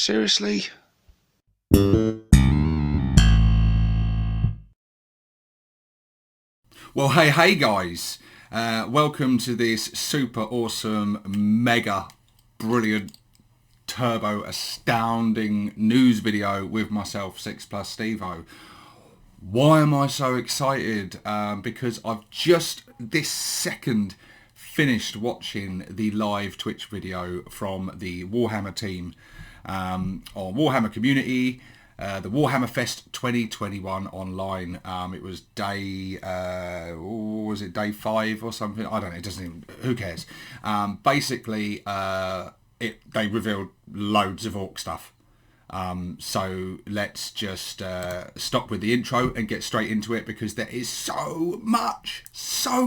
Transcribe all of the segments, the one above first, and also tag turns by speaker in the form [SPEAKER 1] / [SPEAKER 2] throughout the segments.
[SPEAKER 1] Seriously?
[SPEAKER 2] Well, hey guys, welcome to this super awesome, mega, brilliant, turbo, astounding news video with myself, 6+ Stevo. Why am I so excited? Because I've just this second finished watching the live Twitch video from the Warhammer team on Warhammer Community. The Warhammer Fest 2021 online. It was day, was it day 5 or something? I don't know. It doesn't even, who cares? Basically, they revealed loads of Orc stuff. So let's just stop with the intro and get straight into it because there is so much. So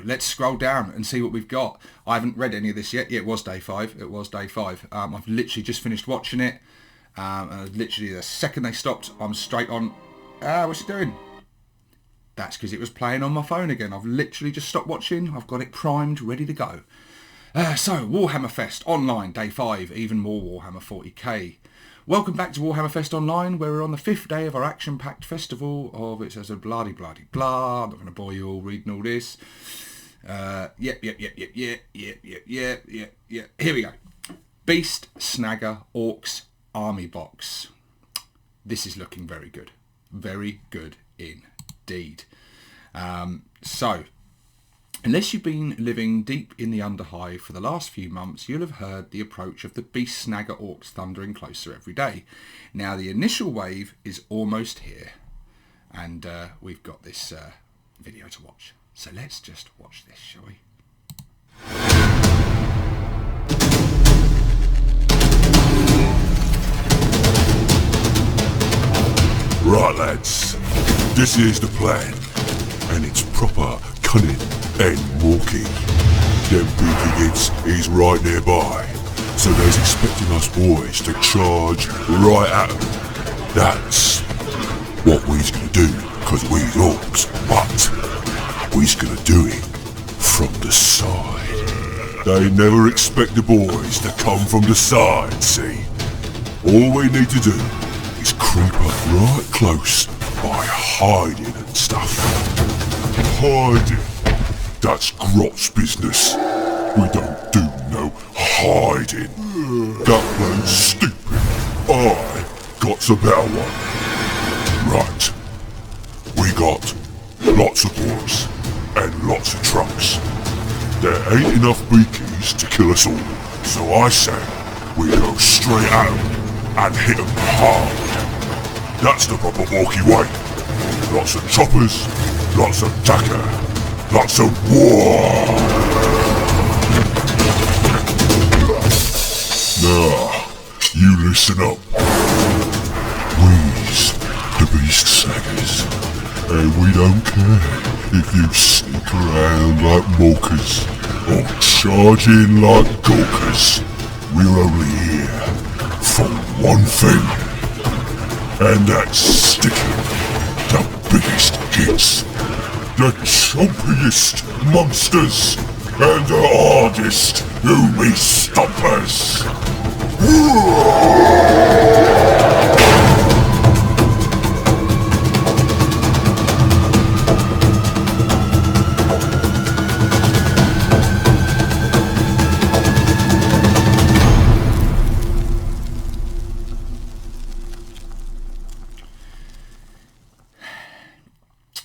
[SPEAKER 2] let's scroll down and see what we've got. I haven't read any of this yet. Yeah, it was day 5. I've literally just finished watching it. And literally the second they stopped, I'm straight on. What's it doing? That's because it was playing on my phone again. I've literally just stopped watching. I've got it primed, ready to go. So Warhammer Fest Online, day 5, even more Warhammer 40k. Welcome back to Warhammer Fest Online, where we're on the 5th day of our action-packed festival of, it says a blah. I'm not going to bore you all reading all this. Yep. Here we go. Beast, Snagger, Orcs, Army box. This is looking very good. Very good indeed. So, unless you've been living deep in the Underhive for the last few months, you'll have heard the approach of the Beast Snagger Orcs thundering closer every day. Now, the initial wave is almost here. And we've got this video to watch. So let's just watch this, shall we?
[SPEAKER 3] Right lads, this is the plan, and it's proper cunning and walky. Them beaky hits is right nearby, so they's expecting us boys to charge right at them. That's what we's gonna do, cause we's orcs, but we's gonna do it from the side. They never expect the boys to come from the side, see? All we need to do is creep up right close by hiding and stuff. Hiding? That's Grot's business. We don't do no hiding. That plan's stupid. I got a better one. Right. We got lots of boys and lots of trucks. There ain't enough beakies to kill us all, so I say we go straight at them and hit them hard. That's the proper walkie way. Lots of choppers, lots of dacker, lots of war. Now, you listen up. We's the Beast Snaggers, and we don't care if you sneak around like mulkers or charge in like gawkers. We're only here for one thing, and that's sticking the biggest hits, the chompiest monsters, and the hardest oomy stompers.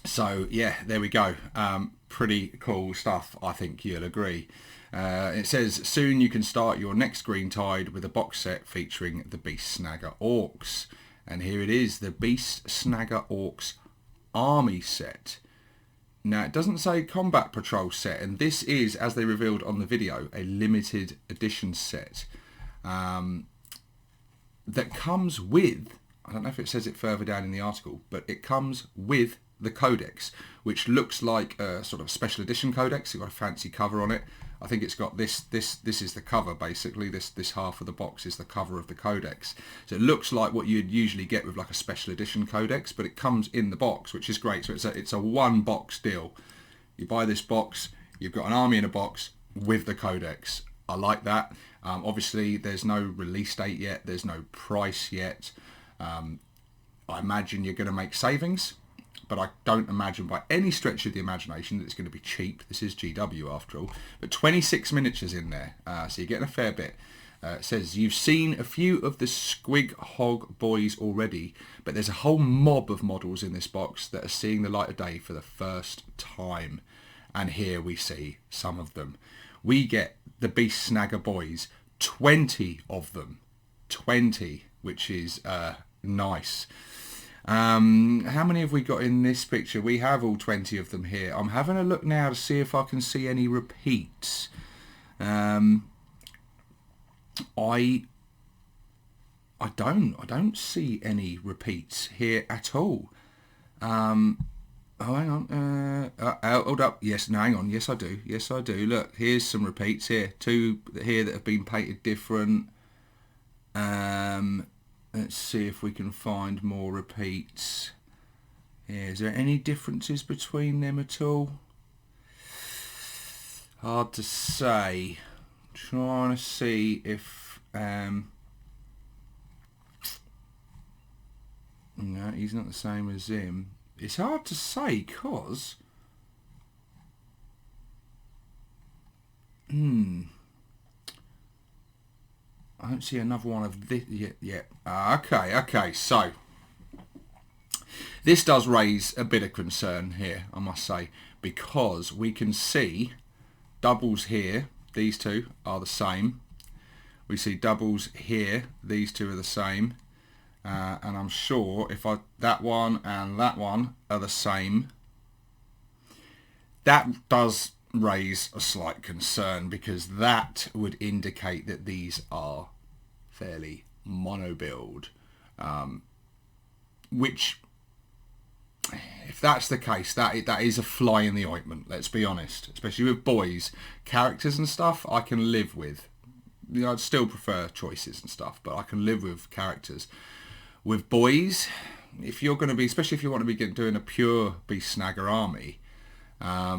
[SPEAKER 2] So yeah, there we go. Pretty cool stuff, I think you'll agree. It says, soon you can start your next Green Tide with a box set featuring the Beast Snagger Orcs. And here it is, the Beast Snagger Orcs Army set. Now, it doesn't say Combat Patrol set, and this is, as they revealed on the video, a limited edition set that comes with, I don't know if it says it further down in the article, but it comes with the codex, which looks like a sort of special edition codex. It's got a fancy cover on it. I think it's got this is the cover, basically. This half of the box is the cover of the codex. So it looks like what you'd usually get with like a special edition codex, but it comes in the box, which is great. So it's a one box deal. You buy this box, you've got an army in a box with the codex. I like that. Obviously, there's no release date yet. There's no price yet. I imagine you're going to make savings, but I don't imagine by any stretch of the imagination that it's going to be cheap. This is GW after all. But 26 miniatures in there, so you're getting a fair bit. It says, you've seen a few of the Squig Hog Boys already, but there's a whole mob of models in this box that are seeing the light of day for the first time. And here we see some of them. We get the Beast Snagga Boyz, 20 of them. 20, which is nice. How many have we got in this picture? We have all 20 of them here. I'm having a look now to see if I can see any repeats. I don't see any repeats here at all. Oh, hang on. Hold up. Yes, no, hang on. Yes, I do. Yes, I do. Look, here's some repeats here. 2 here that have been painted different. Let's see if we can find more repeats. Yeah, is there any differences between them at all? Hard to say. Trying to see if no, he's not the same as him. It's hard to say because I don't see another one of this yet. Okay, so this does raise a bit of concern here, I must say, because we can see doubles here. These two are the same. We see doubles here. These two are the same. And I'm sure if that one and that one are the same, that does raise a slight concern, because that would indicate that these are fairly mono build, which, if that's the case, that is a fly in the ointment, let's be honest. Especially with boys, characters and stuff I can live with. You know, I'd still prefer choices and stuff, but I can live with characters. With boys, if you're going to be, especially if you want to be doing a pure Beast Snagger army, I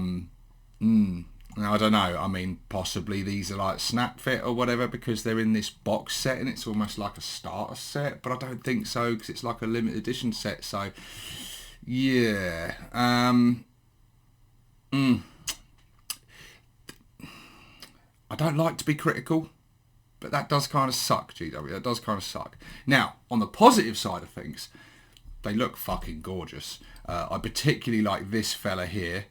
[SPEAKER 2] don't know. I mean, possibly these are like snap fit or whatever because they're in this box set and it's almost like a starter set, but I don't think so because it's like a limited edition set. So yeah, I don't like to be critical, but that does kind of suck, GW. That does kind of suck. Now, on the positive side of things, they look fucking gorgeous. I particularly like this fella here.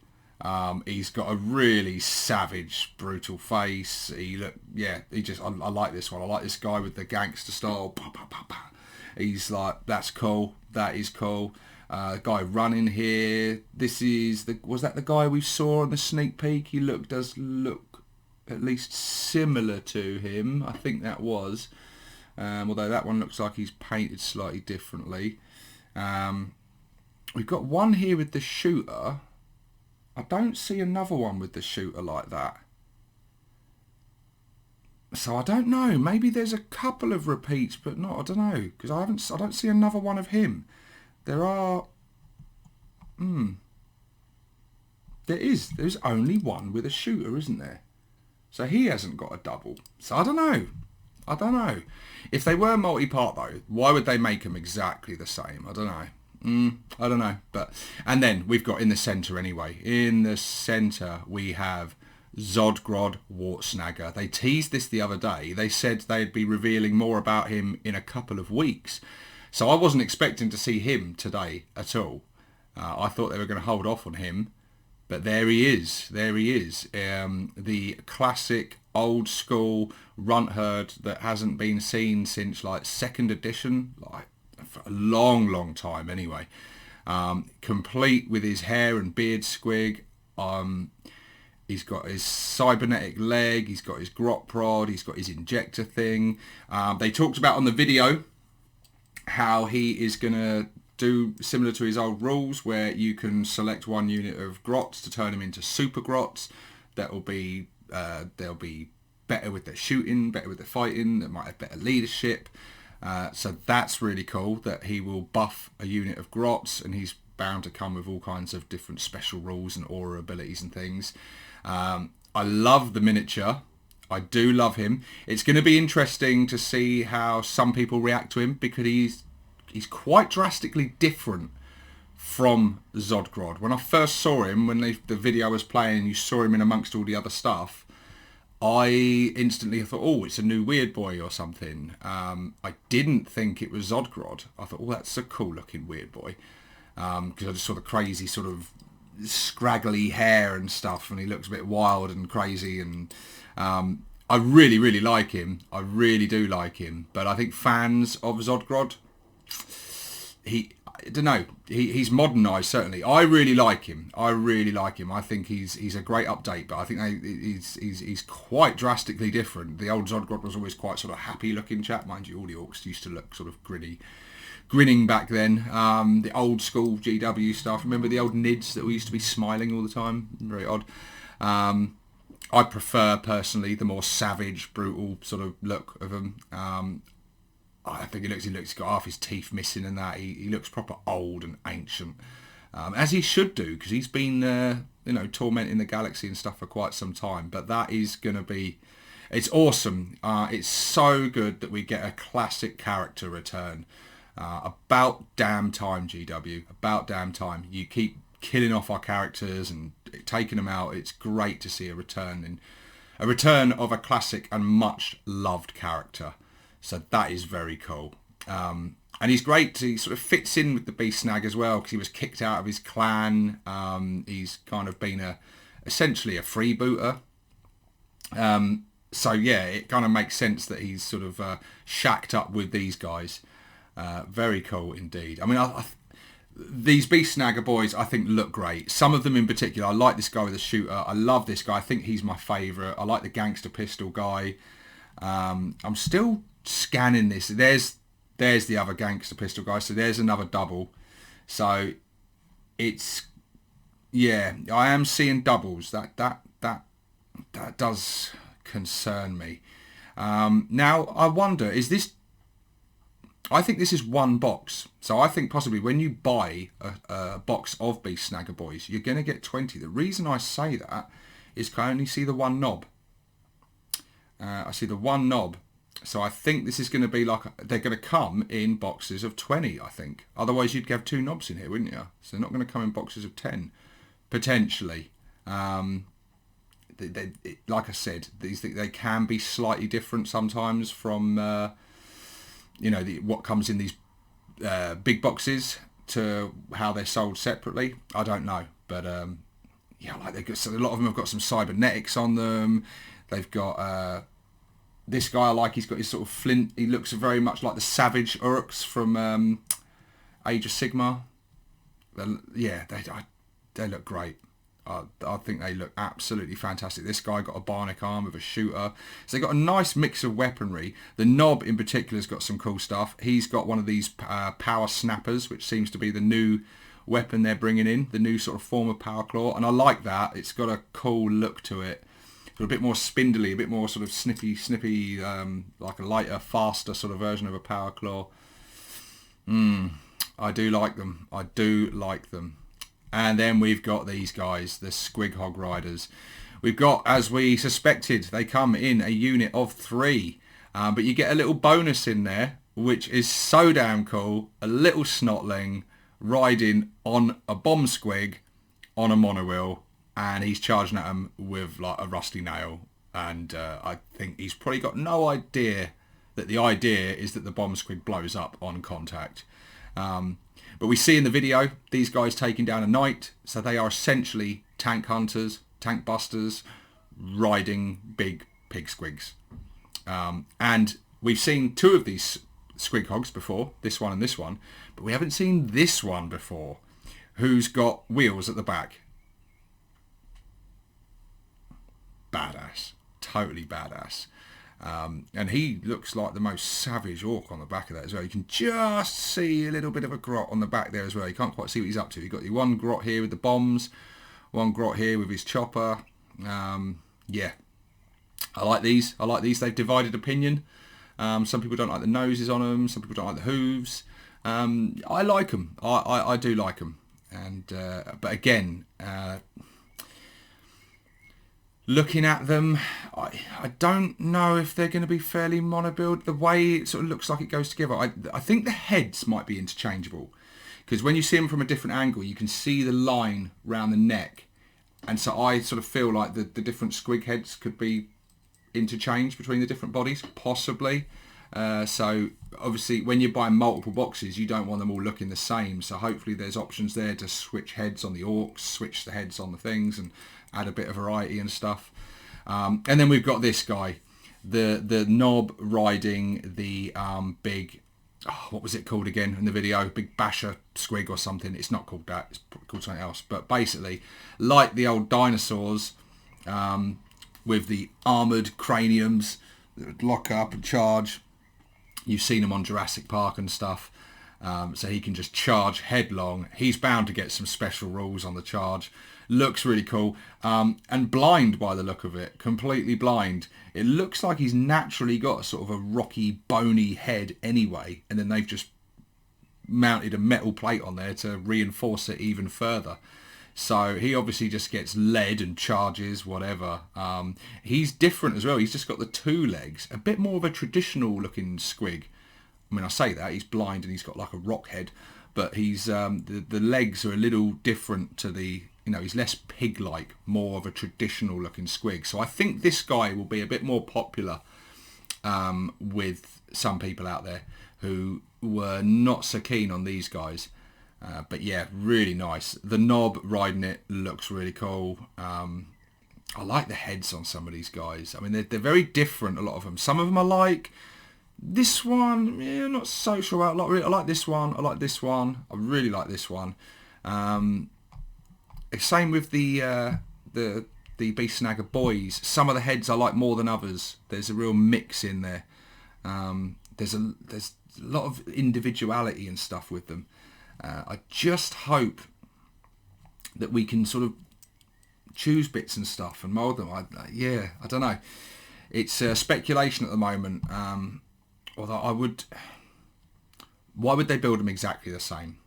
[SPEAKER 2] He's got a really savage, brutal face. I like this one. I like this guy with the gangster style. He's like, that's cool. That is cool. Guy running here. Was that the guy we saw on the sneak peek? He does look at least similar to him. I think that was. Although that one looks like he's painted slightly differently. We've got one here with the shooter. I don't see another one with the shooter like that. So I don't know. Maybe there's a couple of repeats, but not. I don't know, because I don't see another one of him. There are. There's only one with a shooter, isn't there? So he hasn't got a double. So I don't know. If they were multi-part though, why would they make them exactly the same? I don't know. I don't know. And then we've got in the centre anyway. In the centre we have Zodgrod Wortsnagger. They teased this the other day. They said they'd be revealing more about him in a couple of weeks. So I wasn't expecting to see him today at all. I thought they were going to hold off on him. But there he is. The classic old school runt herd that hasn't been seen since like 2nd edition, like for a long time anyway. Complete with his hair and beard squig. He's got his cybernetic leg. He's got his grot prod. He's got his injector thing. They talked about on the video how he is going to do similar to his old rules, where you can select one unit of grots to turn them into super grots. They'll be better with their shooting, better with their fighting. That might have better leadership. So that's really cool that he will buff a unit of grots, and he's bound to come with all kinds of different special rules and aura abilities and things. I love the miniature. I do love him. It's going to be interesting to see how some people react to him, because he's quite drastically different from Zodgrod. When I first saw him, when the video was playing and you saw him in amongst all the other stuff, I instantly thought, oh, it's a new Weird Boy or something. I didn't think it was Zodgrod. I thought, oh, that's a cool looking Weird Boy. Because I just saw the crazy sort of scraggly hair and stuff, and he looks a bit wild and crazy, and I really, really like him. I really do like him. But I think fans of Zodgrod, I don't know, he's modernised, certainly. I really like him. I think he's a great update, but I think he's quite drastically different. The old Zodgrod was always quite sort of happy looking chap. Mind you, all the orcs used to look sort of grinning back then. The old school GW stuff. Remember the old Nids that we used to be smiling all the time? Very odd. I prefer, personally, the more savage, brutal sort of look of him. I think he's got half his teeth missing and that. He looks proper old and ancient. As he should do, because he's been, tormenting the galaxy and stuff for quite some time. But that is going to be... It's awesome. It's so good that we get a classic character return. About damn time, GW. About damn time. You keep killing off our characters and taking them out. It's great to see a return of a classic and much loved character. So that is very cool. And he's great. He sort of fits in with the Beast Snag as well, because he was kicked out of his clan. He's kind of been essentially a freebooter. So yeah, it kind of makes sense that he's sort of shacked up with these guys. Very cool indeed. I mean, these Beast Snagga boys, I think, look great. Some of them in particular, I like this guy with the shooter. I love this guy. I think he's my favourite. I like the gangster pistol guy. I'm still scanning this. There's the other gangster pistol guy. So there's another double. So it's, yeah, I am seeing doubles. That does concern me. Now I wonder, is this? I think this is one box. So I think possibly when you buy a box of Beast Snagga Boys, you're going to get 20. The reason I say that is I only see the one knob. I see the one knob. So I think this is going to be like, they're going to come in boxes of 20, I think. Otherwise you'd have two knobs in here, wouldn't you? So they're not going to come in boxes of 10, potentially. Like I said, they can be slightly different sometimes from, what comes in these big boxes to how they're sold separately. I don't know. But, like a lot of them have got some cybernetics on them. They've got... this guy I like, he's got his sort of flint. He looks very much like the savage Uruks from Age of Sigmar. They look great. I think they look absolutely fantastic. This guy got a bionic arm with a shooter. So they got a nice mix of weaponry. The knob in particular has got some cool stuff. He's got one of these power snappers, which seems to be the new weapon they're bringing in, the new sort of form of power claw. And I like that. It's got a cool look to it. A bit more spindly, a bit more sort of snippy, like a lighter, faster sort of version of a power claw. I do like them. And then we've got these guys, the Squig Hog Riders. We've got, as we suspected, they come in a unit of 3. But you get a little bonus in there, which is so damn cool. A little snotling riding on a bomb squig on a monowheel. And he's charging at him with like a rusty nail. And I think he's probably got no idea that the idea is that the bomb squig blows up on contact. But we see in the video these guys taking down a knight. So they are essentially tank hunters, tank busters, riding big pig squigs. And we've seen 2 of these squig hogs before, this one and this one. But we haven't seen this one before, who's got wheels at the back. Badass, totally badass. And he looks like the most savage orc on the back of that as well. You can just see a little bit of a grot on the back there as well. You can't quite see what he's up to. You've got the one grot here with the bombs, one grot here with his chopper. Yeah, I like these. They've divided opinion. Some people don't like the noses on them. Some people don't like the hooves. I like them. I do like them. And but again, looking at them, I don't know if they're going to be fairly mono-build. The way it sort of looks like it goes together, I think the heads might be interchangeable. Because when you see them from a different angle, you can see the line round the neck. And so I sort of feel like the different squig heads could be interchanged between the different bodies, possibly. So obviously when you're buying multiple boxes, you don't want them all looking the same. So hopefully there's options there to switch heads on the orcs, switch the heads on the things, and add a bit of variety and stuff. And then we've got this guy, the knob riding the big, what was it called again in the video? Big basher squig or something. It's not called that. It's called something else. But basically, like the old dinosaurs, with the armoured craniums that would lock up and charge. You've seen him on Jurassic Park and stuff. So he can just charge headlong. He's bound to get some special rules on the charge. Looks really cool. And blind by the look of it. Completely blind. It looks like he's naturally got a sort of a rocky, bony head anyway. And then they've just mounted a metal plate on there to reinforce it even further. So he obviously just gets lead and charges, whatever. He's different as well. He's just got the two legs. A bit more of a traditional looking squig. I mean, I say that. He's blind and he's got like a rock head. But he's the legs are a little different to the... You know, he's less pig-like, more of a traditional looking squig. So I think this guy will be a bit more popular with some people out there who were not so keen on these guys. But yeah, really nice. The knob riding it looks really cool. I like the heads on some of these guys. I mean, they're very different, a lot of them. Some of them are like this one. Yeah, not so sure about. I like this one. I like this one. I really like this one. Same with the Snagga Boyz. Some of the heads I like more than others. There's a real mix in there. There's a lot of individuality and stuff with them. I just hope that we can sort of choose bits and stuff and mould them. I don't know. It's speculation at the moment. Although why would they build them exactly the same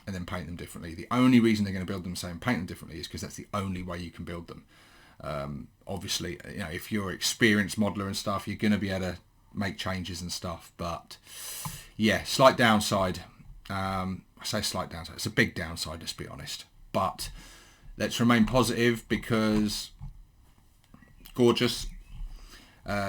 [SPEAKER 2] and then paint them differently? The only reason they're going to build them the same and paint them differently is because that's the only way you can build them. Obviously, you know, if you're an experienced modeler and stuff, you're going to be able to make changes and stuff. But yeah, slight downside. I say slight downside. It's a big downside, let's be honest. But let's remain positive because gorgeous.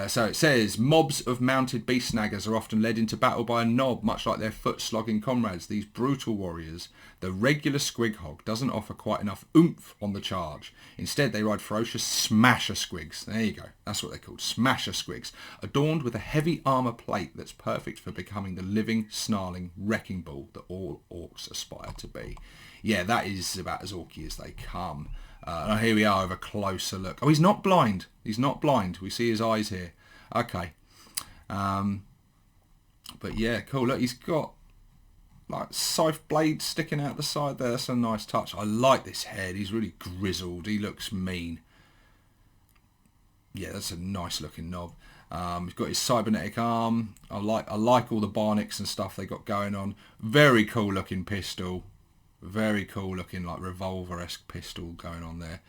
[SPEAKER 2] So it says, mobs of mounted beast snaggers are often led into battle by a knob, much like their foot-slogging comrades, these brutal warriors. The regular Squig Hog doesn't offer quite enough oomph on the charge. Instead, they ride ferocious Smasha Squigs. There you go. That's what they're called, Smasha Squigs, adorned with a heavy armour plate that's perfect for becoming the living, snarling wrecking ball that all orcs aspire to be. Yeah, that is about as orky as they come. And here we are with a closer look. Oh, he's not blind. He's not blind. We see his eyes here. Okay. But yeah, cool. Look, he's got like scythe blades sticking out the side there. That's a nice touch. I like this head. He's really grizzled. He looks mean. Yeah, that's a nice looking knob. He's got his cybernetic arm. I like all the barnicks and stuff they got going on. Very cool looking pistol. Very cool looking, like revolver-esque pistol going on there.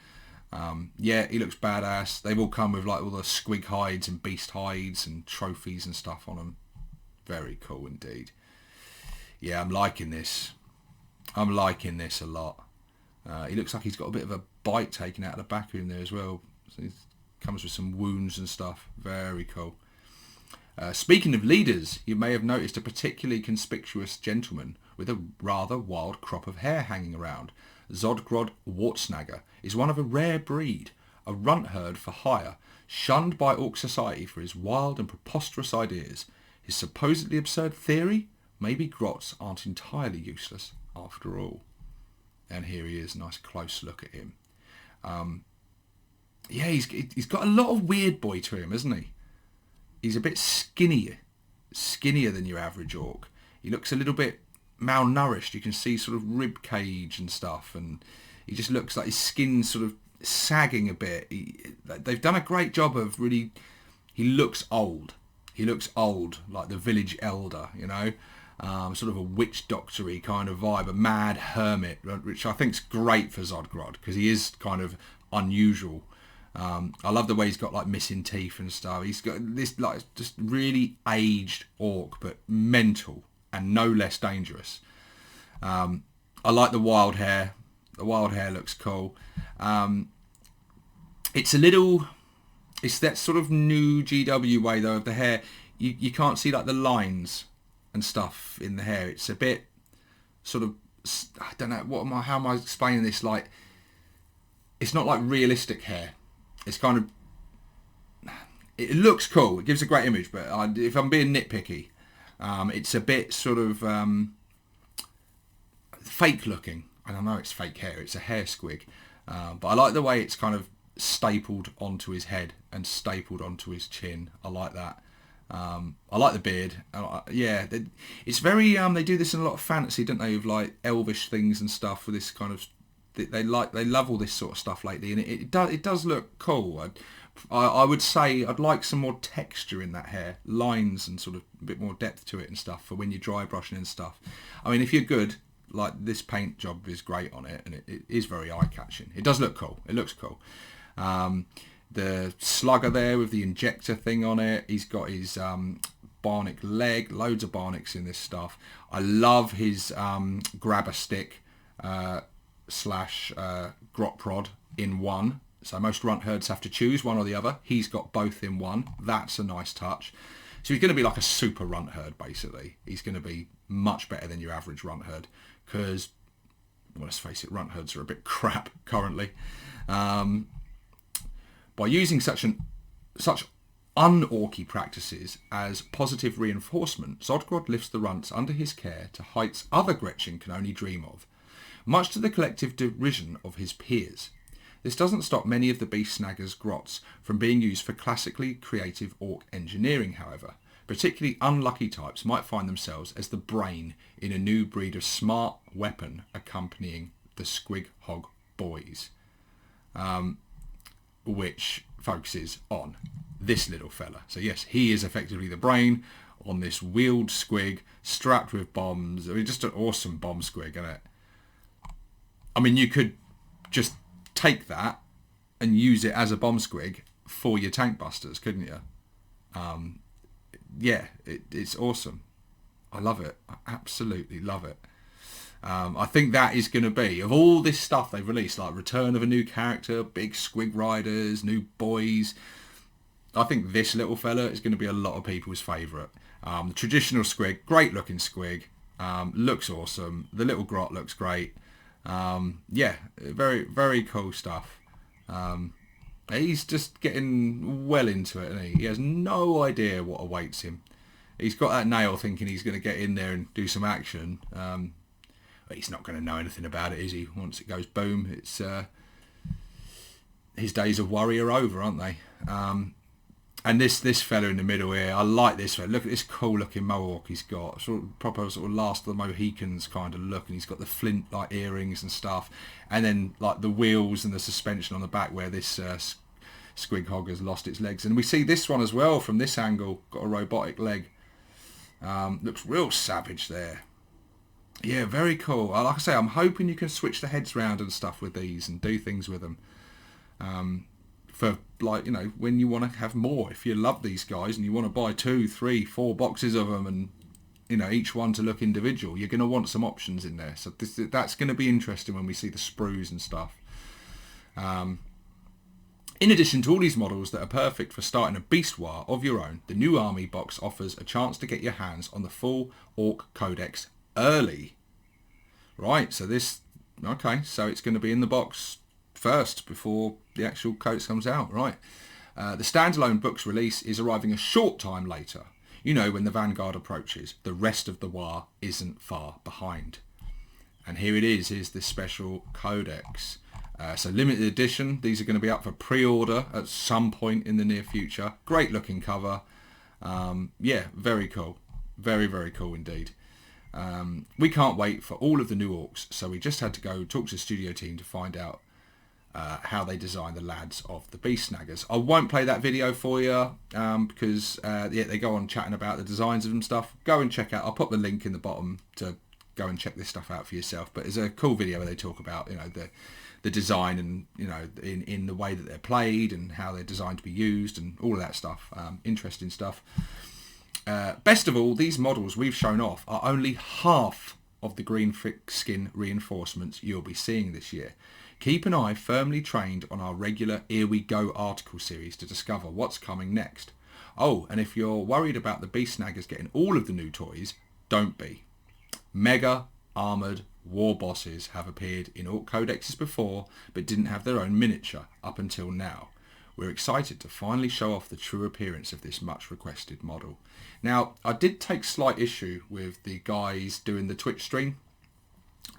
[SPEAKER 2] Yeah, he looks badass. They've all come with like all the squig hides and beast hides and trophies and stuff on them. Very cool indeed. Yeah, I'm liking this. I'm liking this a lot. He looks like he's got a bit of a bite taken out of the back of him there as well. So he comes with some wounds and stuff. Very cool. Speaking of leaders, you may have noticed a particularly conspicuous gentleman with a rather wild crop of hair hanging around. Zodgrod Wortsnagger is one of a rare breed, a runt herd for hire, shunned by orc society for his wild and preposterous ideas. His supposedly absurd theory? Maybe grots aren't entirely useless after all. And here he is, nice close look at him. Yeah, he's got a lot of weird boy to him, hasn't he? He's a bit skinnier than your average orc. He looks a little bit malnourished. You can see sort of rib cage and stuff, and he just looks like his skin's sort of sagging a bit. They've done a great job of really... He looks old. He looks old, like the village elder, you know? Sort of a witch doctor-y kind of vibe, a mad hermit, which I think's great for Zodgrod, because he is kind of unusual. I love the way he's got like missing teeth and stuff. He's got this like just really aged orc, but mental and no less dangerous. I like the wild hair. The wild hair looks cool. It's that sort of new GW way though of the hair. You can't see like the lines and stuff in the hair. It's a bit sort of, I don't know, how am I explaining this? Like, it's not like realistic hair. It's kind of, it looks cool. It gives a great image, but if I'm being nitpicky, it's a bit sort of fake looking. I don't know, it's fake hair. It's a hair squig. But I like the way it's kind of stapled onto his head and stapled onto his chin. I like that. I like the beard. Yeah, it's very. They do this in a lot of fantasy, don't they? With like elvish things and stuff. With this kind of, they love all this sort of stuff lately, and it does look cool. I would say I'd like some more texture in that hair, lines and sort of a bit more depth to it and stuff for when you're dry brushing and stuff. I mean, if you're good, like this paint job is great on it, and it is very eye catching. It does look cool. It looks cool. The slugger there with the injector thing on it. He's got his bionic leg, loads of bionics in this stuff. I love his grabber stick slash grot prod in one. So most runt herds have to choose one or the other. He's got both in one. That's a nice touch. So he's going to be like a super runt herd basically. He's going to be much better than your average runt herd because, well, let's face it, runt herds are a bit crap currently. By using such un-orky practices as positive reinforcement, Zodgrod lifts the runts under his care to heights other Gretchen can only dream of, much to the collective derision of his peers. This doesn't stop many of the Beast Snagger's grots from being used for classically creative orc engineering, however. Particularly unlucky types might find themselves as the brain in a new breed of smart weapon accompanying the Squig Hog Boyz. Which focuses on this little fella. So yes, he is effectively the brain on this wheeled squig strapped with bombs. I mean, just an awesome bomb squig, isn't it? I mean, you could just take that and use it as a bomb squig for your tank busters, couldn't you? Yeah, it's awesome. I love it. I absolutely love it. I think that is going to be, of all this stuff they've released, like return of a new character, big squig riders, new boys, I think this little fella is going to be a lot of people's favourite. The traditional squig, great looking squig, looks awesome. The little grot looks great. Yeah, very, very cool stuff. He's just getting well into it, isn't he? He has no idea what awaits him. He's got that nail thinking he's going to get in there and do some action. But he's not going to know anything about it, is he? Once it goes boom, it's his days of worry are over, aren't they? And this fella in the middle here, I like this fella. Look at this cool looking mohawk he's got. Sort of proper sort of last of the Mohicans kind of look, and he's got the flint like earrings and stuff, and then like the wheels and the suspension on the back where this Squig Hog has lost its legs. And we see this one as well from this angle, got a robotic leg. Looks real savage there. Yeah, very cool. Like I say, I'm hoping you can switch the heads round and stuff with these and do things with them. For, like, you know, when you want to have more. If you love these guys and you want to buy 2, 3, 4 boxes of them and, you know, each one to look individual, you're going to want some options in there. So that's going to be interesting when we see the sprues and stuff. In addition to all these models that are perfect for starting a beast war of your own, the new army box offers a chance to get your hands on the full Orc Codex early. Right, so this, okay, so it's going to be in the box first before the actual codex comes out. Right, the standalone book's release is arriving a short time later. You know, when the Vanguard approaches, the rest of the war isn't far behind. And here it is, here's this special codex. So limited edition, these are going to be up for pre-order at some point in the near future. Great looking cover. Yeah, very cool. Very, very cool indeed. We can't wait for all of the new orcs, so we just had to go talk to the studio team to find out how they design the lads of the Beast Snaggers. I won't play that video for you because yeah, they go on chatting about the designs of them stuff. Go and check out. I'll put the link in the bottom to go and check this stuff out for yourself. But there's a cool video where they talk about, the design and, in the way that they're played and how they're designed to be used and all of that stuff. Interesting stuff. Best of all, these models we've shown off are only half of the green thick skin reinforcements you'll be seeing this year. Keep an eye firmly trained on our regular Here We Go article series to discover what's coming next. Oh, and if you're worried about the Beast Snaggers getting all of the new toys, don't be. Mega Armoured Warbosses have appeared in Orc codexes before, but didn't have their own miniature up until now. We're excited to finally show off the true appearance of this much requested model. Now, I did take slight issue with the guys doing the Twitch stream.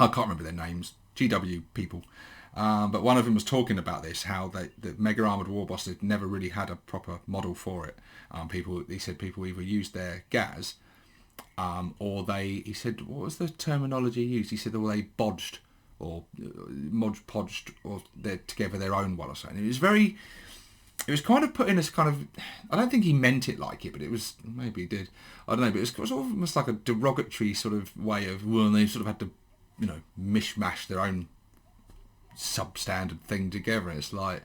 [SPEAKER 2] I can't remember their names, GW people. But one of them was talking about this, how the Mega Armoured Warboss had never really had a proper model for it. He said people either used their Gaz, or he said, what was the terminology he used? He said, well, they bodged, or podged, or they're together their own one or something. It was kind of put in as kind of, I don't think he meant it like it, but it was, maybe he did, I don't know, but it was almost like a derogatory sort of way of, well, they sort of had to, mishmash their own substandard thing together. And it's like,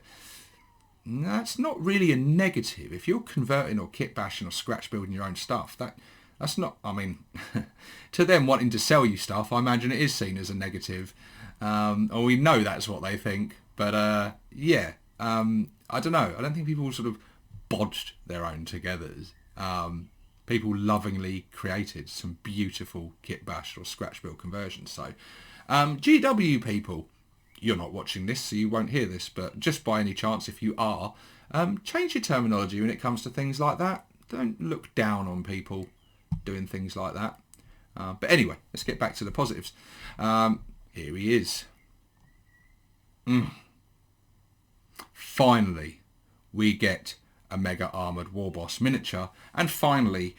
[SPEAKER 2] no, it's not really a negative. If you're converting or kit bashing or scratch building your own stuff, that's not, I mean, to them wanting to sell you stuff, I imagine it is seen as a negative. Or we know that's what they think, but I don't know. I don't think people sort of bodged their own togethers. People lovingly created some beautiful kit bash or scratch build conversions. So, GW people, you're not watching this, so you won't hear this, but just by any chance, if you are, change your terminology when it comes to things like that. Don't look down on people doing things like that. But anyway, let's get back to the positives. Here he is. Finally, we get a Mega Armoured Warboss miniature, and finally,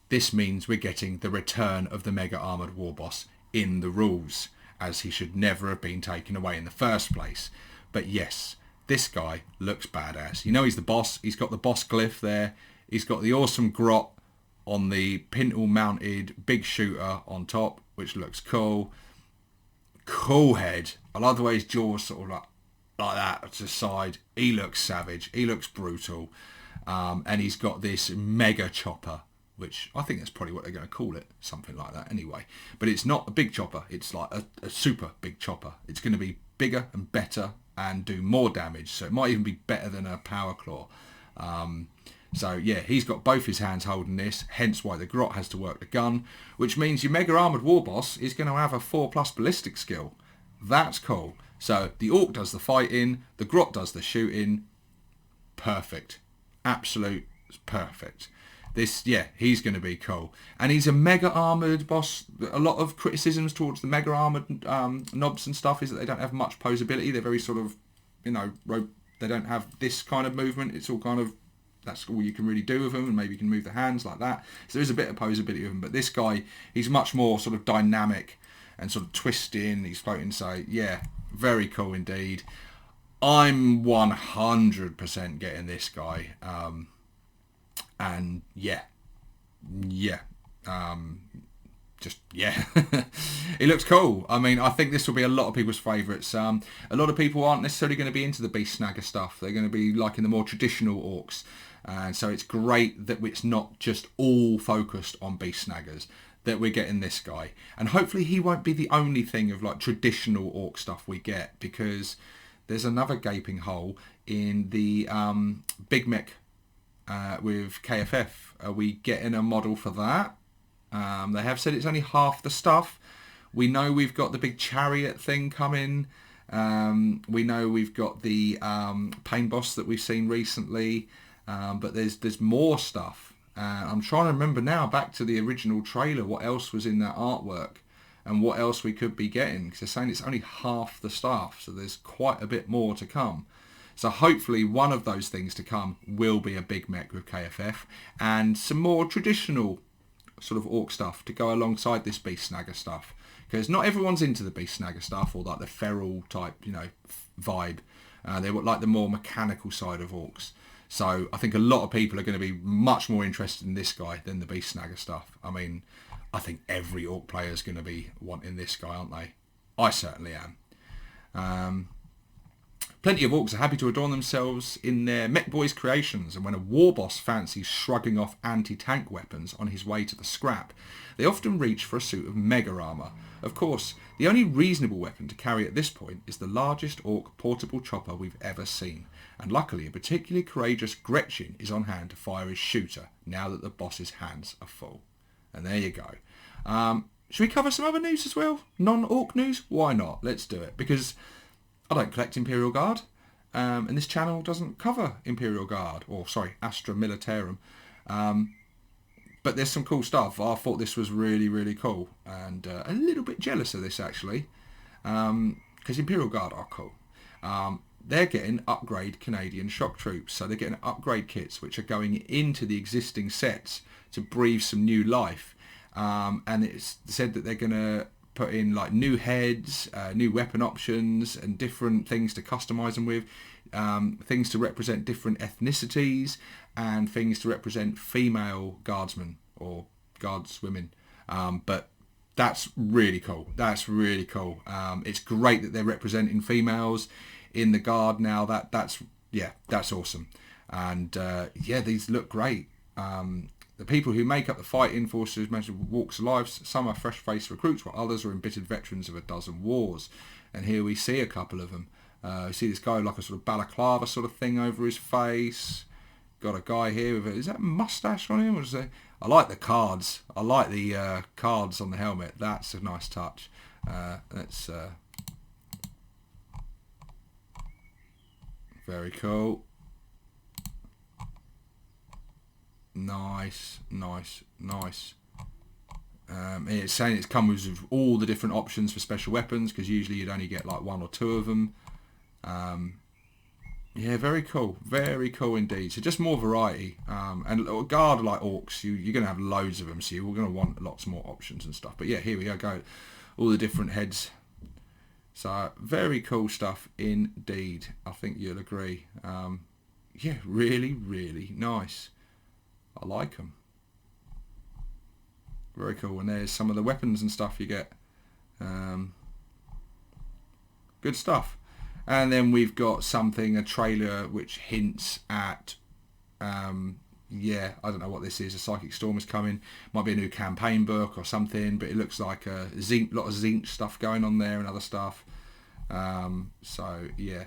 [SPEAKER 2] this means we're getting the return of the Mega Armoured Warboss in the rules, as he should never have been taken away in the first place. But yes, this guy looks badass. He's the boss. He's got the boss glyph there. He's got the awesome Grot on the pintle mounted big shooter on top, which looks cool. Cool head. I love the way his jaws sort of like that to the side. He looks savage. He looks brutal. And he's got this mega chopper, which I think that's probably what they're going to call it, something like that anyway. But it's not a big chopper. It's like a super big chopper. It's going to be bigger and better and do more damage. So it might even be better than a power claw. So yeah, he's got both his hands holding this, hence why the Grot has to work the gun, which means your Mega Armoured Warboss is going to have a 4+ ballistic skill. That's cool. So the Orc does the fighting, the Grot does the shooting. Perfect. Absolute perfect. He's going to be cool. And he's a Mega Armoured boss. A lot of criticisms towards the Mega Armoured knobs and stuff is that they don't have much posability. They're very sort of, they don't have this kind of movement. It's all kind of, that's all you can really do with them, and maybe you can move the hands like that. So there is a bit of posability with him, but this guy, he's much more sort of dynamic and sort of twisting. He's floating, so yeah, very cool indeed. I'm 100% getting this guy, and he looks cool. I mean, I think this will be a lot of people's favourites. A lot of people aren't necessarily going to be into the Beast Snagger stuff. They're going to be liking the more traditional orcs. And so it's great that it's not just all focused on Beast Snaggers, that we're getting this guy. And hopefully he won't be the only thing of like traditional orc stuff we get, because there's another gaping hole in the Big Mech with KFF. Are we getting a model for that? They have said it's only half the stuff. We know we've got the big chariot thing coming. We know we've got the pain boss that we've seen recently. But there's more stuff. I'm trying to remember now, back to the original trailer, what else was in that artwork and what else we could be getting. Because they're saying it's only half the stuff. So there's quite a bit more to come. So hopefully one of those things to come will be a Big Mech with KFF and some more traditional sort of orc stuff to go alongside this Beast Snagger stuff, because not everyone's into the Beast Snagger stuff or like the feral type vibe. They would like the more mechanical side of orcs. So I think a lot of people are going to be much more interested in this guy than the Beast Snagger stuff. I mean, I think every Orc player is going to be wanting this guy, aren't they? I certainly am. Plenty of Orcs are happy to adorn themselves in their Mech Boys creations, and when a Warboss fancies shrugging off anti-tank weapons on his way to the scrap, they often reach for a suit of Mega Armour. Of course, the only reasonable weapon to carry at this point is the largest Orc portable chopper we've ever seen, and luckily a particularly courageous Gretchen is on hand to fire his shooter now that the boss's hands are full. And there you go. Should we cover some other news as well? Non-Orc news? Why not? Let's do it, because I don't collect Imperial Guard, and this channel doesn't cover Imperial Guard, or sorry, Astra Militarum. But there's some cool stuff. I thought this was really, really cool, and a little bit jealous of this actually, because Imperial Guard are cool. They're getting upgrade Canadian shock troops, so they're getting upgrade kits which are going into the existing sets to breathe some new life. And it's said that they're going to put in like new heads, new weapon options, and different things to customize them with, things to represent different ethnicities, and things to represent female guardsmen or guardswomen. But that's really cool. That's really cool. It's great that they're representing females in the guard now. That's awesome. And yeah, these look great. The people who make up the fighting forces mentioned walks of life. Some are fresh-faced recruits, while others are embittered veterans of a dozen wars. And here we see a couple of them. You see this guy with like a sort of balaclava sort of thing over his face. Got a guy here with is that a mustache on him? Or is it? I like the cards. I like the cards on the helmet. That's a nice touch. That's very cool. Nice. It's saying it's come with all the different options for special weapons, because usually you'd only get like one or two of them. Yeah, very cool indeed. So just more variety, and a guard like Orcs, you're going to have loads of them, so you're going to want lots more options and stuff. But yeah, here we go, all the different heads. So very cool stuff indeed. I think you'll agree. Yeah, really nice. I like them. Very cool. And there's some of the weapons and stuff you get. Good stuff. And then we've got a trailer which hints at, yeah, I don't know what this is. A Psychic Storm is coming. Might be a new campaign book or something, but it looks like a lot of Zinc stuff going on there and other stuff. So, yeah.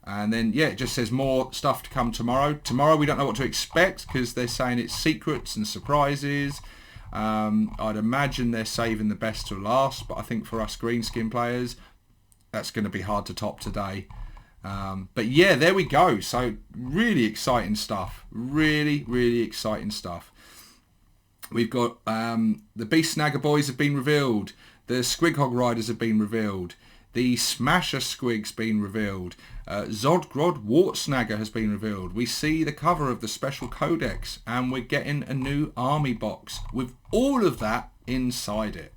[SPEAKER 2] And then, yeah, it just says more stuff to come tomorrow. Tomorrow we don't know what to expect, because they're saying it's secrets and surprises. I'd imagine they're saving the best to last, but I think for us greenskin players, that's going to be hard to top today. But yeah, there we go. So really exciting stuff. Really exciting stuff. We've got the Beast Snagga Boyz have been revealed. The Squig Hog Riders have been revealed. The Smasha Squig's been revealed. Zodgrod Wortsnagger has been revealed. We see the cover of the special codex, and we're getting a new army box with all of that inside it.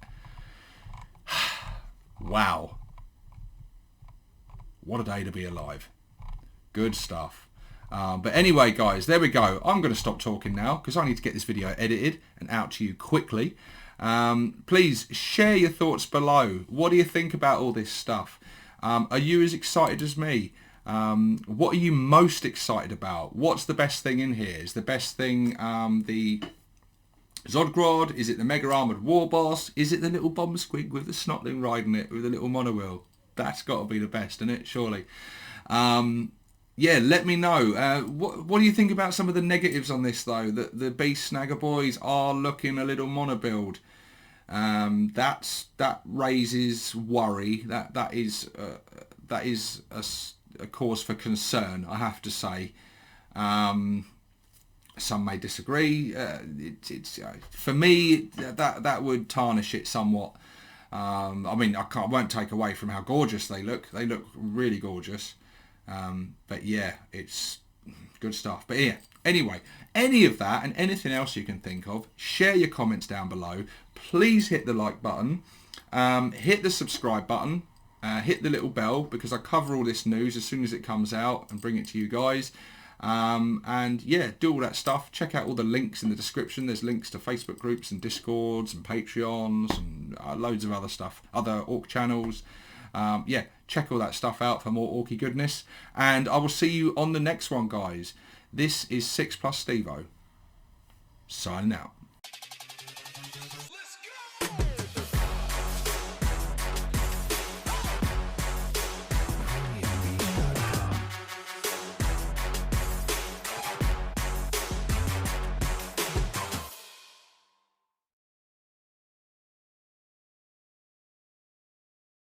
[SPEAKER 2] Wow. What a day to be alive. Good stuff. But anyway, guys, there we go. I'm going to stop talking now, because I need to get this video edited and out to you quickly. Please share your thoughts below. What do you think about all this stuff? Are you as excited as me? What are you most excited about? What's the best thing in here? Is the best thing the Zodgrod? Is it the Mega Armoured Warboss? Is it the little bomb squig with the snotling riding it with a little monowheel? That's got to be the best, isn't it? Surely. Yeah, let me know. What do you think about some of the negatives on this, though? That the Beast Snagga Boyz are looking a little mono-build. That raises worry. That is a cause for concern, I have to say. Some may disagree. It's for me, that would tarnish it somewhat. I mean, I won't take away from how gorgeous they look. They look really gorgeous. But yeah, it's good stuff. But yeah, anyway, any of that and anything else you can think of, share your comments down below. Please hit the like button, hit the subscribe button, hit the little bell, because I cover all this news as soon as it comes out and bring it to you guys. And yeah, do all that stuff. Check out all the links in the description. There's links to Facebook groups and Discords and Patreons and loads of other stuff, other Orc channels. Yeah, check all that stuff out for more Orky goodness. And I will see you on the next one, guys. This is 6 Plus Stevo, signing out.